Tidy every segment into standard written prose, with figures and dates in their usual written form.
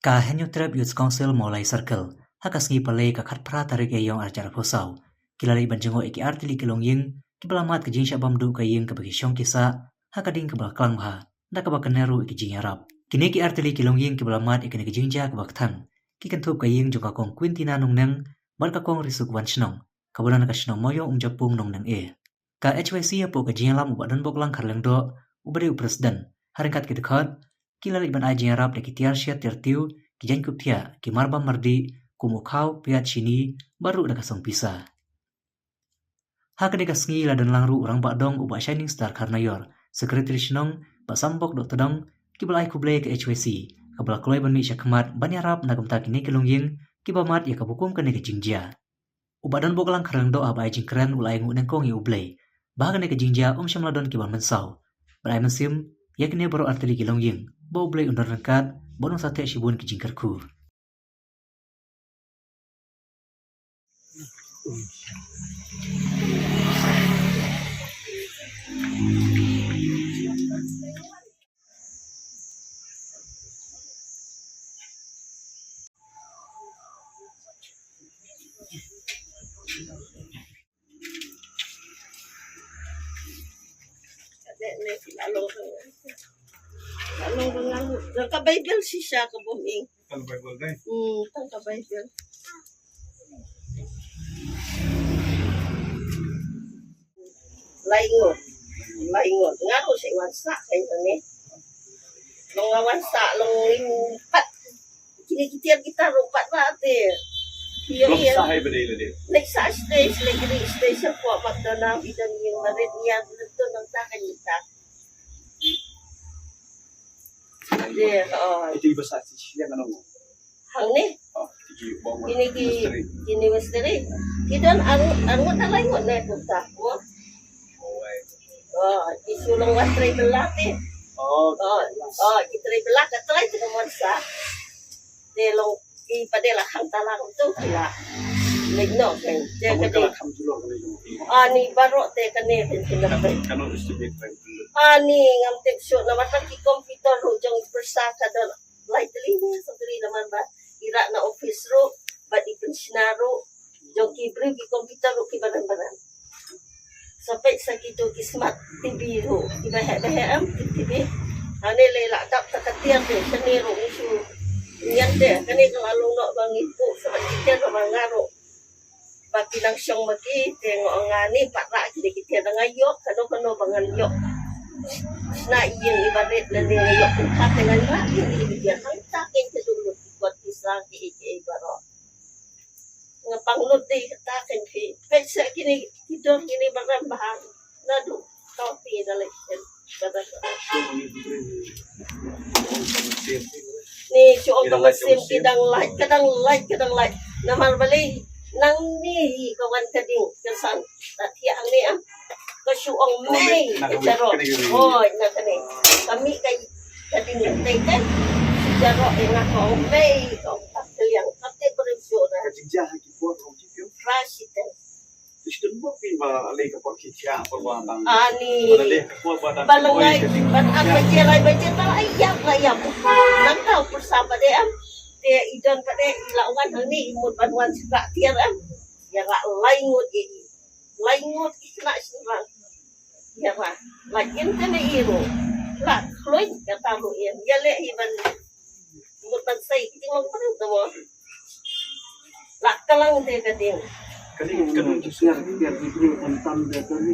Ka Henyu Trap Youth Council Molai Circle, hakas ngi palay ka khat pra tarik ayong arjar phosau. Kilali banjengo iki artili kilongying, kibalamat kajing syabam du kaying kabagisyong kisa, hakading kabaklang ha, da kabakaneru iki jing yarap. Kini ki artili kilongying kibalamat ikini kajingja kabaktang, kikantup kaying juga kong Quintina nung neng, barkakong risuk wan shnong, kabulan kashnong moyo umjapung nung neng e. Ka HYC apo kajing lam ubadan boklang karlengdo, ubari upresden, haringkat kidekat, kilali ban ajing yarap de kitiar syat tertiu, kijan kuptia, kimarba mardi, kumukau piat sini, baru da kasong pisa. Hakade kasngi ladan langru orang bakdong uba Shining Star Karnayor, sekretari shnong, basambok dok tedong, kibalai kublai ke HYC, kabala kloy ban mi syakmat ban yarap nagamta kini kilongying, kibamat ya kabukum kene ke jingjia. Ubadan boklang karlengdo aba ajing keren ulai nguneng kong ya ublay, bahagane ke jingjia syamladon kiban mensau. Berai mesim, yakni baru artili kilongying, bau blay undar rengkat, bonong sate shibun ke jingkarku. Lalu ka Bible siya ka buming. Tang Bible day. Tang ka Bible. Laingon. Ngaro sa iwansa kayo ni. Long wansa, long pat. Kini kita rupat ba ate. Long sahay ba nila din? Like sa stage, like station po, magdanaw idan yung marit niya dito ng takanyita. Ito iba sa siya nga nung. Hang ni. Kini westeri. Kidan ang talayon na punta ko. Isulong was travel lati. Travel lati try to naman sa. Delong ipadela hang talang to kila. Legno kan. Ani baro te kane pinapay. Kano estimate right? Ani ngam tip show naman pag computer ro jong persa kada lightly ni sa diri naman ba ira na office ro ba di pensionaro jong kibre ki computer ro kibanan-banan. Sampai sa kito ki smart TV ro ibahe-bahe am TV. Ani lela tap takatian de senero isu. Yan de kani kalalong no bang ipo sa kita bang ngaro. Pati nang siyang maki, tengo nga ni, para kinikita na ngayok, kano bangan yok. Na iyong ibarit na niya ngayok, kung katingan nga, ibigyan ang takin sa dulot, ikot isang baro. Nga panglod di takin, pwede kini barambahan, na do, coffee na leksyon. Ni, siyong kamasim, kadang light, na marbali, nang ni kawan kading kesan tiang ni kasyuong may jaro na kani kami kay kading teken jaro nga ko may ko yang kate presyo na Kajingja haki po ang kipyo. rasiten Gusto mo pin ba alay ka po kitya por ba tang. ani Balay ka po ba tang. balangay bat ang bajeray ayam nang tao persama de am de idon pa de ilawan ang ni imod banwan sa tiyan am yara laingot isna isna yara lagin kami iro la kloy katalo yan yale iban imod pansay kiti mo pa rin tamo la kalang de kading Kanong just nga kipya dito ang tanda ko ni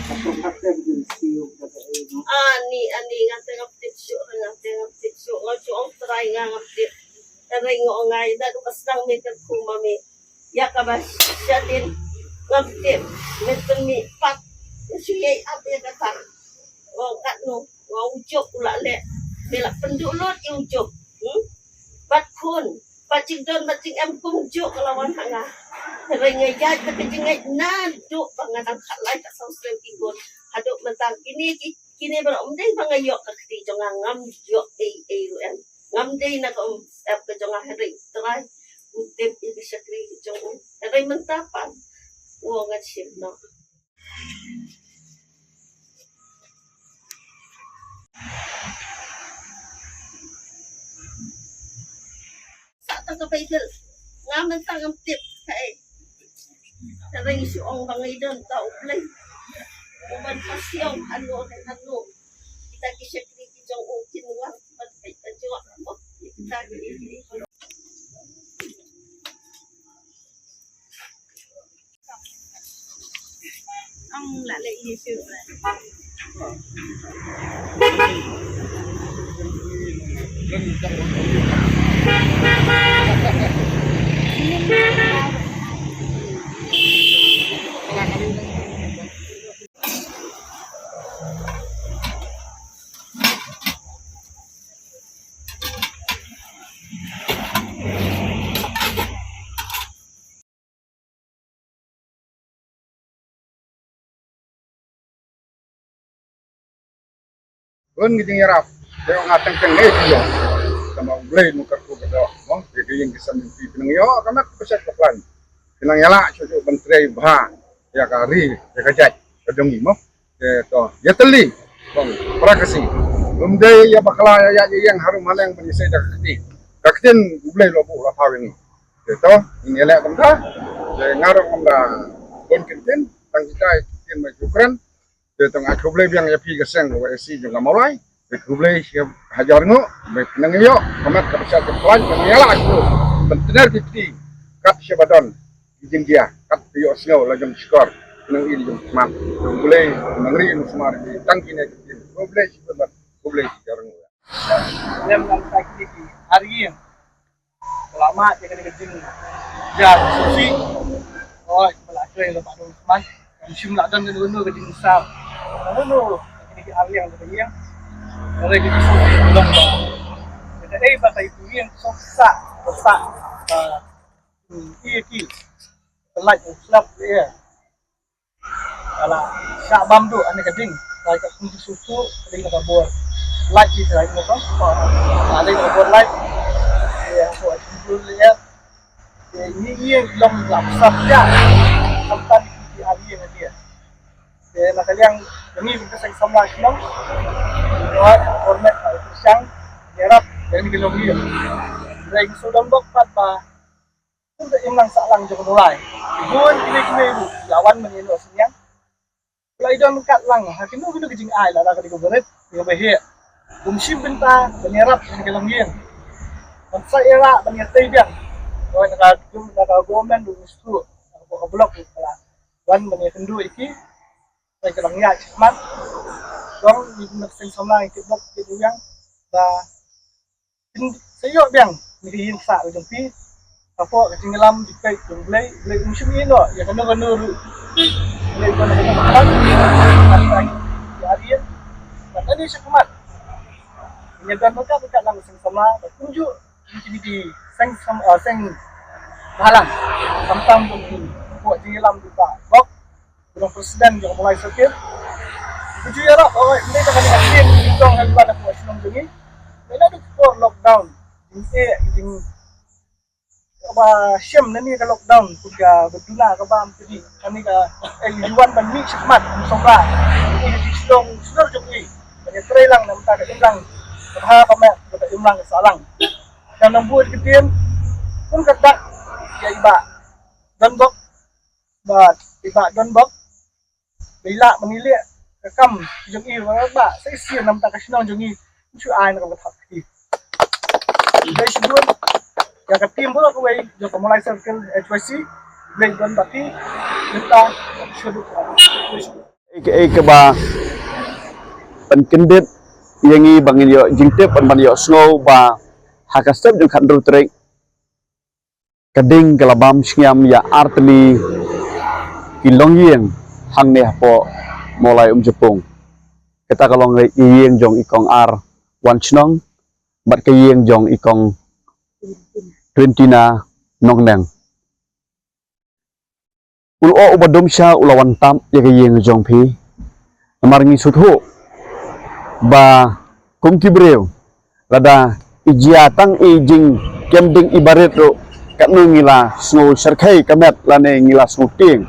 kapag din siyo kada ani nga tengok tipsyo ngaso ang try nga ngapit aray ngo ngay da dukas nang meter kumami ya kabas siya din ngapit meter mi pat siyay api kata o katno wa ujok ulale bela pendulot ujok batkun bacing don bacing em kumjuk lawan hanga aray nga jad kapijingay nado panganang kalay ka sa usrem kigon hadok mentang kini beromday mga yok kakti jonga ngam yok AAUM ngamday na ko ka jonga hari try utip ini sakri jong aray mentapan wo ngat ship no tang kapaidel. Ngaman tang ang tip kay. Taring siong bangidon ta uplay. Uban pasyong ano. Kita kisya kriti jong ukin wang bat kay tajwa mo. Kita kriti. Ông lại lại gì sự này. Ơn cái tiếng Arab, dia ngatang tengah dia, sama boleh nukar tu berdoa, mong jadi yang kisah mimpi penang yo, karena kepeset keplan, penang yala cucu menteri bah, ya kari, ya kajat, kadang ini mong, ya to, ya teli, mong prakasi, lumdai ya bakal ya yang harum halang berisai dah kaktin boleh lobu lapar ini, ya to, ini elak benda, ya ngaruh benda, bon kintin, tang kita kintin majukan. Dia tengah kublai yang api keseng bawa esi juga mulai. Kublai siap hajar ngo, baik nengiyo, kamat kepecat kepelan, nengiyalah itu. Benar titi, kat siabadon, izin dia, kat piyo snow lajam skor, nengi jam semat. Kublai nengri musmar di tangki nek. Kublai siapa? Kublai hajar ngo. Dia mengangkat di hari ini, lama dia kena kerja, jadi susi, oh belajar yang lepas dulu, man, musim ladan kan dulu kerja besar. Ano ini aliang dari yang dari di sini belum jadi bahasa itu yang sosak iki telat slap dia kalau syabam tu ane keding kalau kunci susu keding nak buat light di dalam itu ada yang buat light ya buat dulu ya ini yang belum lapsap ya sampai di aliang dia nakaliang kami kita sang sama senang buat format pisang nyerap yang digelong dia dari sudah bok apa untuk imlang salang jauh mulai ibuan kini itu lawan menyelu senyang kalau itu mengkat lang hakim itu kejing ai lah kalau dikuburit dia bahaya kumsim benta menyerap yang digelong dia masa era menyertai dia kalau nak gomen dulu itu nak blok lah wan menyekendu iki saya kelang ya cemat, dong di mesin sama yang kibok itu yang, bah, saya biang, mungkin sa ujung pi, apa ketinggalan di pay, beli musim ini loh, ya kena ru, beli makan, lagi hari, maka ini cemat, menyebar mereka lang mesin sama, tunjuk di seng halang, samtam tu, buat tinggalan di bok. Belum presiden yang mulai sakit. Tujuh ya lah, oh ini kita kena kasih hidung yang pada puas nunggu ini. Ini ada for lockdown. Ini apa siam nanti ke lockdown juga berdua ke bam jadi kami ke juan bandmi semat somra. Ini di sedang joki. Banyak trailang nam tak ada imlang. Berha pamer kita imlang salang. Dan membuat ketian pun kedak ya iba dan bok bat iba dan bok bila menilai rekam jongi ba sai sia nam ta kasino jongi chu ai na ka thak ki dai shibun ya ka tim bo ko wei jo ko mulai circle HYC blai don bati kita shudu ke ba penkendit yang i bangin yo jingtep ban yo snow ba hakastep jong khandru trek kading kalabam singam ya artli kilongyeng hang ne po mulai Jepung kita kalau ngiyeng jong ikong ar wan chnong bat kiyeng jong ikong 20 na nong neng ulo ubadom sya ulawan tam ya kiyeng jong pi amaringi suthu ba kum kibreu lada ijiatang ijing kemding ibaret ro katnu ngila snow serkai kamet lane ngila snow ting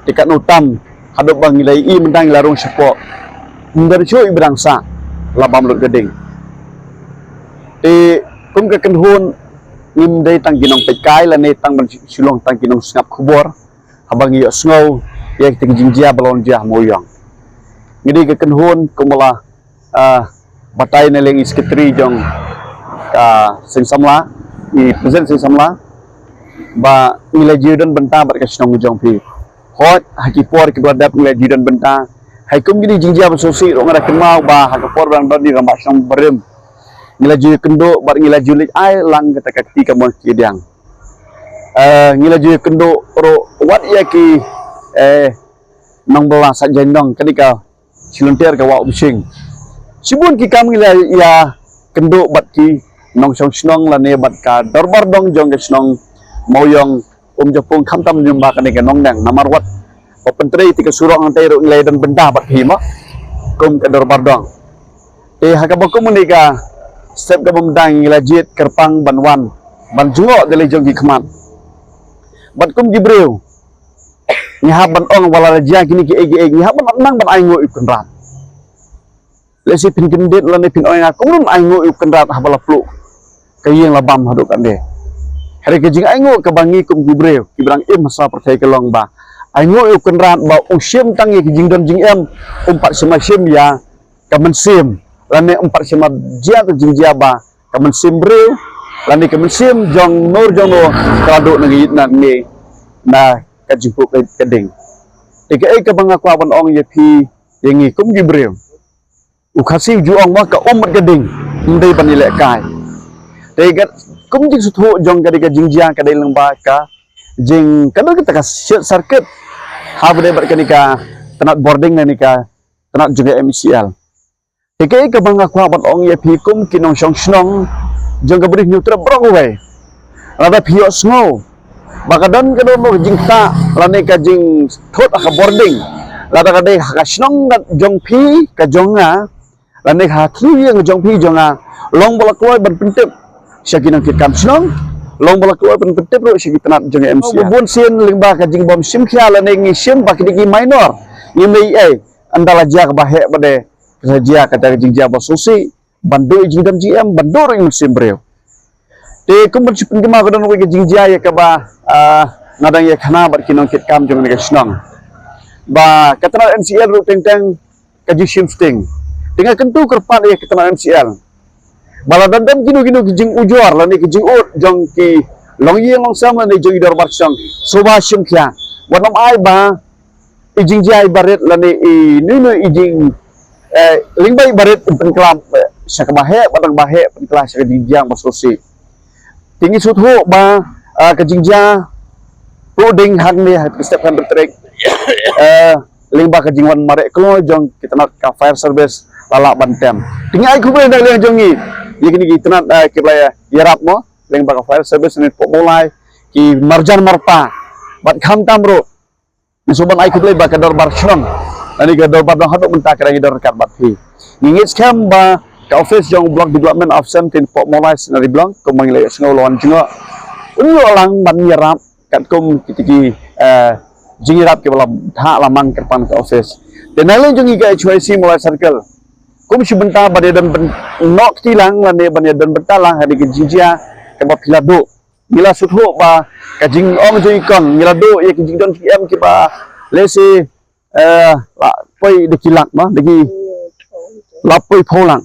dekat nutam hadap bang nilai i mendang larung sepo mendar cuy berangsa labam lut geding kum ke kenhun ngim dei tang ginong pekai la ne tang ban silong tang ginong snap khubor habang yo snow ye ting jingjia balon dia moyong ngidi ke kenhun kumala batai ne leng sekretari jong ka sing samla i present sing samla ba nilai jidan benta bat ka snong jong pi hot hakipor ke badap nilai jidan benta hai kum gidi jingjia basosi ro ngara kemau ba hakapor bang don di rambak snong berem ngilaju kendo bar ngilaju lik ai lang kata kati kamu kidiang ngilaju kendo ro wat ya ki nong bela sajendong ketika siluntir ka wa ubsing sibun ki kam ngila ya kendo bat ki nong song snong la ne bat ka darbar dong jong ke snong moyong japung khamtam nyumba kenika nong dang namar wat pentri tika surong antai ro ngilai dan benda bat hima kum ka darbar dong hakabakum menika step ka bumdang ilajit kerpang banwan banjungo dele jong gi khmat ban kum gibreu ni haban ong wala raja kini ki egi ni haban nang ban aingo ikun rat lesi pin kendet lane pin ong aku rum aingo ikun rat habala plu kayeng labam haduk ande hari kejing aingo ka bangi kum gibreu kibrang im masa percaya kelong ba aingo ikun rat ba usim tangi kejing don jing em umpat semasim ya kamen sim lani empat sema jia ke jingjia ba kamen simbreu lani kamen sim jong nur jong no kado ngi na ni na kajipuk keding ika ka banga kwa ban ong ye pi yengi kum gibreu ukhasi ju ong ma ka umat keding ndai ban ile kai tega kum jing suthu jong ka jingjia ka dai lang ba ka jing kadal kita ka circuit ha bude bar kanika tanat boarding nanika tanat juga MCL Ikai ka banga kwa bat ong ye pikum kinong song snong jong ka bri nyutra brong we lada pio snow bakadon ka do mo jingta lane ka jing thot ka boarding lada ka de ka snong jong pi ka jonga lane ka thlu ye jong pi jonga long bola kloy ban pintip syakinang kit kam snong long bola kloy ban pintip ro syaki tanat jong MC bun sin lingba ka jing bom sim khia lane ngi sim pakidi minor ngi mei andala jak bahe bade Raja kata jingjia basosi bandu jingdam GM bandu ring simbreu te kum bercipin kema kadon we jingjia ya ka ba nadang ya khana bar kinong kit kam jong ne snong ba katana MCL ru teng teng kaji shifting dengan kentu kerpan ya katana MCL baladan dan ginu jing ujor la ne jing ut jong ki long ye long sam la ne jong idor bar song soba sim khia wanam ai ba jingjia baret la ne nu jing lingbai barit penklam syakabahe batang bahe penklah syakajingjang basosi tinggi suthu ba kajingja loading hang ni step kan bertrek lingba kajingwan marek klo jong kita nak ka fire service lala bantem tinggi ai kube dak leng jongi yekini kita nak kibla yarap mo lingba ka fire service ni mulai ki marjan marpa bat kham tamro suban ai kube ba kador bar shrong ani ga dor badang hadok menta krangi dor kat bathi ngingit scam ba ka office jong block development of something pok molai sinari blong ko mangle sngo lawan jingo unyo lang ban yarap kat kum kitiki jingirap ke bala tha lamang kerpan ka office denale jongi ga HYC molai circle kum sibenta bade dan nok tilang lane ban dan bentalang hadi ke jingjia ke ba pilado mila sutho ba ka jing ong joi kon milado ye ke jing don PM ki ba lesi poi dekilak mah deki lapoi pholang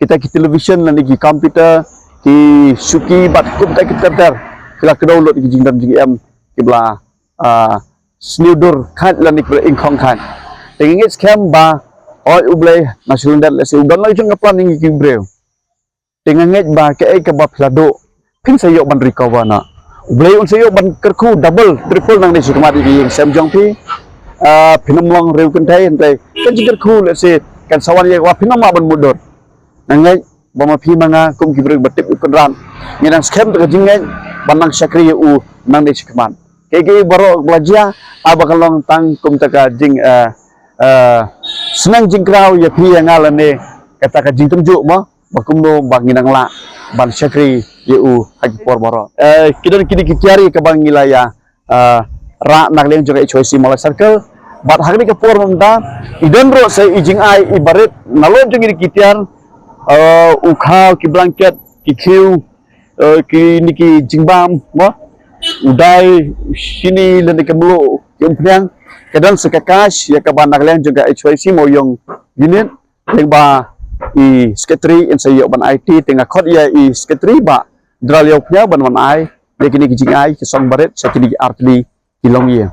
kita ki television dan deki komputer ki suki bat kum tak kita ter kila download ki jingdam jingm ki bla sniudur khat lan ki ingkhong khat tengit scam ba oi ublei national dat lesi udan lai jong plan ngi ki breu tenganget ba ke ka ba plado pin sayo ban recover na ublei un sayo ban kerku double triple nang ni sukma di sam jong pi pinamlong reu kentai entai kan jikir cool se kan sawan ye wa pinama ban mudor nangai bama pi manga kum ki brek batip ukun ran ngidang scam to jingai banang syakri u nang de sikman ke baro belajia abakalong tang kum taka jing senang jingkrau ye pi ngal ne kata ka jing temjuk mo bakum no banginang la ban syakri ye u haji por baro kidan kini kiari ke bangilaya ra nak leng juga HYC molai circle bat hari ke por menta idan ro sai ijing ai ibarat nalon jeng ini kitiar ukhaw ki blanket ki khiu kini ki jingbam mo udai sini lene kemlo yung priang kadang sekakas ya kabanak lain juga HYC mo yung unit yang ba i secretary in sayo ban IT tengah kot ya i secretary ba draliau punya ban man ai de kini ki jingai ki song baret sa kini artli kilong ye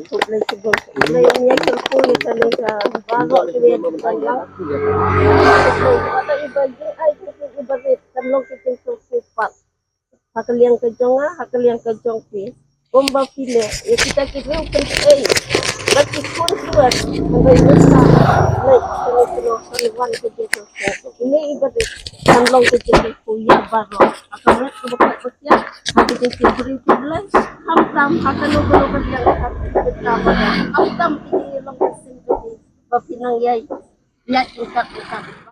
Suplay siguro. Suplay niya kalkuli sa nila. Bago kaya kaya. Kata ibagi ay ibagi tanong kiting susupat. Hakaliang kajong hakaliang kajong pi. Bomba pile. Ya kita kira upan ay. Bakit pun suat. Mengenai sa like salo kajong susupat. Ini ibagi tanong kiting kuya bago. Akamat ko bakit siya. Hati kiting beri Hamtam akan lupa-lupa yang akan bersama. Hamtam ini long kesin jadi bapinang yai. Lihat ikat.